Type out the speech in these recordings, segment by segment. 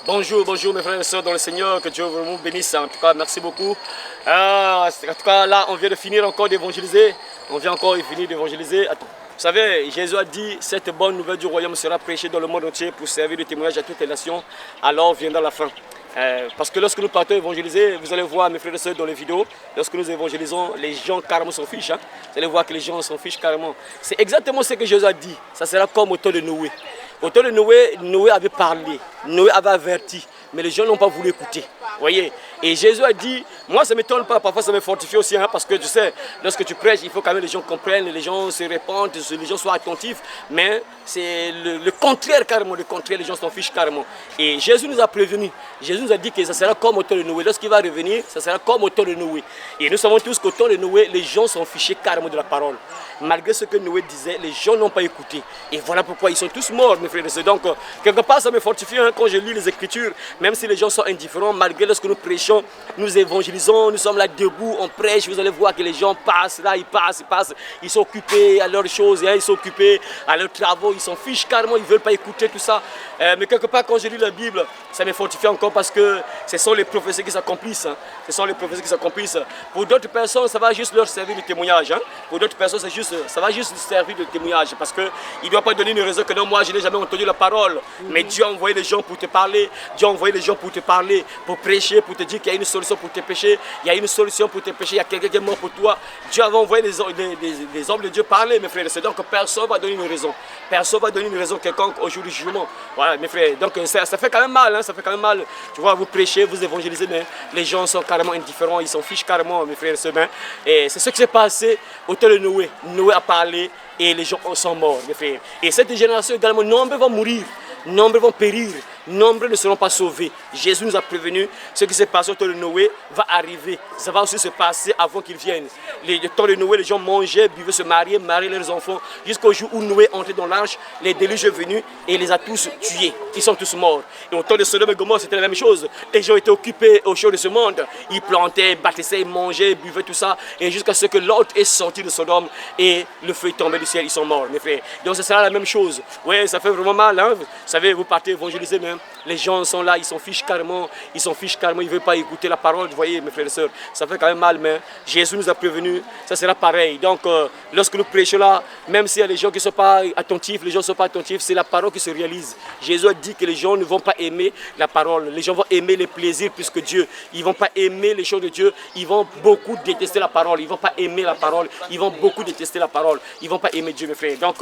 Bonjour, bonjour mes frères et sœurs dans le Seigneur, que Dieu vous bénisse. En tout cas, merci beaucoup. En tout cas, là, on vient de finir encore d'évangéliser. On vient encore de finir d'évangéliser. Vous savez, Jésus a dit, cette bonne nouvelle du royaume sera prêchée dans le monde entier pour servir de témoignage à toutes les nations. Alors viendra la fin. Parce que lorsque nous partons évangéliser, vous allez voir mes frères et sœurs dans les vidéos, lorsque nous évangélisons, les gens carrément s'en fichent. Hein. Vous allez voir que les gens s'en fichent carrément. C'est exactement ce que Jésus a dit. Ça sera comme au temps de Noé. Au temps de Noé, Noé avait parlé, Noé avait averti, mais les gens n'ont pas voulu écouter. Voyez. Et Jésus a dit, moi ça ne m'étonne pas, parfois ça me fortifie aussi, hein, parce que tu sais, lorsque tu prêches, il faut quand même que les gens comprennent, les gens se répandent, les gens soient attentifs, mais c'est le contraire carrément, le contraire, les gens s'en fichent carrément. Et Jésus nous a prévenus, Jésus nous a dit que ça sera comme au temps de Noé, lorsqu'il va revenir, ça sera comme au temps de Noé. Et nous savons tous qu'au temps de Noé, les gens s'en fichaient carrément de la parole. Malgré ce que Noé disait, les gens n'ont pas écouté. Et voilà pourquoi ils sont tous morts, mes frères et sœurs. Donc, quelque part, ça me fortifie hein, quand je lis les Écritures, même si les gens sont indifférents, malgré lorsque nous prêchons, nous évangélisons, nous sommes là debout, on prêche, vous allez voir que les gens passent, là, ils passent, ils sont occupés à leurs choses, hein, ils sont occupés à leurs travaux, ils s'en fichent carrément, ils ne veulent pas écouter tout ça. Mais quelque part, quand je lis la Bible, ça me fortifie encore parce que ce sont les prophéties qui s'accomplissent. Hein. Ce sont les prophéties qui s'accomplissent. Pour d'autres personnes, ça va juste leur servir de témoignage. Hein. Pour d'autres personnes, ça va juste servir de témoignage parce qu'il ne doit pas donner une raison que non, moi je n'ai jamais entendu la parole. Mais Dieu a envoyé les gens pour te parler, Dieu a envoyé les gens pour te parler, pour prêcher, pour te dire qu'il y a une solution pour tes péchés, il y a une solution pour tes péchés, il y a quelqu'un qui est mort pour toi. Dieu avait envoyé les hommes de Dieu parler, mes frères. C'est donc personne ne va donner une raison. Personne ne va donner une raison quelconque au jour du jugement. Voilà, mes frères. Donc ça fait quand même mal, hein, ça fait quand même mal. Tu vois, vous prêchez, vous évangélisez, mais les gens sont carrément indifférents, ils s'en fichent carrément, mes frères et sœurs. Et c'est ce qui s'est passé au temps de Noé. Noé a parlé et les gens sont morts, mes frères. Et cette génération également, nombreux vont mourir, nombreux vont périr, nombreux ne seront pas sauvés. Jésus nous a prévenu, ce qui s'est passé au temps de Noé va arriver. Ça va aussi se passer avant qu'il vienne. Le temps de Noé, les gens mangeaient, buvaient, se mariaient leurs enfants, jusqu'au jour où Noé entrait dans l'arche, les déluges est venu et les a tous tués. Ils sont tous morts. Et au temps de Sodome et Gomorrhe, c'était la même chose. Les gens étaient occupés aux choses de ce monde. Ils plantaient, bâtissaient, ils mangeaient, buvaient, tout ça. Et jusqu'à ce que Lot est sorti de Sodome et le feu est tombé du ciel, ils sont morts, mes frères. Donc ce sera la même chose. Oui, ça fait vraiment mal. Hein? Vous savez, vous partez évangéliser même. Les gens sont là, ils s'en fichent carrément. Ils s'en fichent carrément, ils ne veulent pas écouter la parole. Vous voyez, mes frères et sœurs, ça fait quand même mal, mais Jésus nous a prévenus. Ça sera pareil. Donc, lorsque nous prêchons là, même s'il y a des gens qui ne sont pas attentifs, les gens ne sont pas attentifs, c'est la parole qui se réalise. Jésus a dit que les gens ne vont pas aimer la parole. Les gens vont aimer les plaisirs plus que Dieu. Ils ne vont pas aimer les choses de Dieu. Ils vont beaucoup détester la parole. Ils ne vont pas aimer la parole. Ils vont beaucoup détester la parole. Ils ne vont pas aimer Dieu, mes frères. Donc,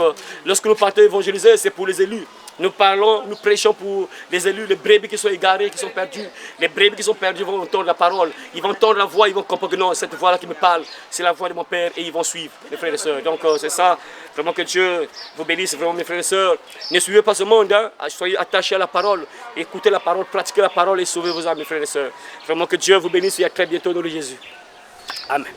lorsque nous partons évangéliser, c'est pour les élus. Nous parlons, nous prêchons pour les élus, les brebis qui sont égarés, qui sont perdus. Les brebis qui sont perdus vont entendre la parole. Ils vont entendre la voix, ils vont comprendre que non, cette voix-là qui me parle, c'est la voix de mon Père et ils vont suivre, mes frères et sœurs. Donc c'est ça, vraiment que Dieu vous bénisse, vraiment mes frères et sœurs. Ne suivez pas ce monde, hein. Soyez attachés à la parole, écoutez la parole, pratiquez la parole et sauvez vos âmes, mes frères et sœurs. Vraiment que Dieu vous bénisse et à très bientôt au nom de Jésus. Amen.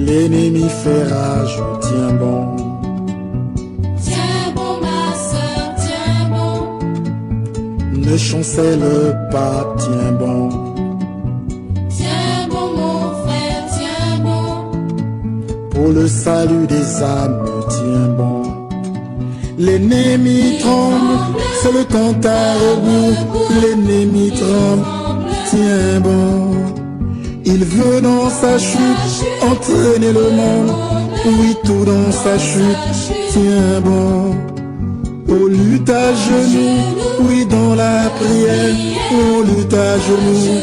L'ennemi fait rage, tiens bon. Tiens bon ma soeur, tiens bon. Ne chancelle pas, tiens bon. Tiens bon mon frère, tiens bon. Pour le salut des âmes, tiens bon. L'ennemi tremble, c'est le temps à rebours. L'ennemi tremble, tiens bon. Il veut dans sa chute entraîner le monde. Oui, tout dans sa chute, tiens bon. On lutte à genoux, oui, dans la prière. On lutte à genoux,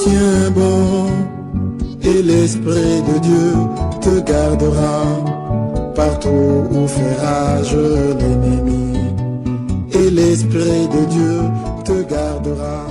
tiens bon. Et l'Esprit de Dieu te gardera partout où fait rage l'ennemi. Et l'Esprit de Dieu te gardera.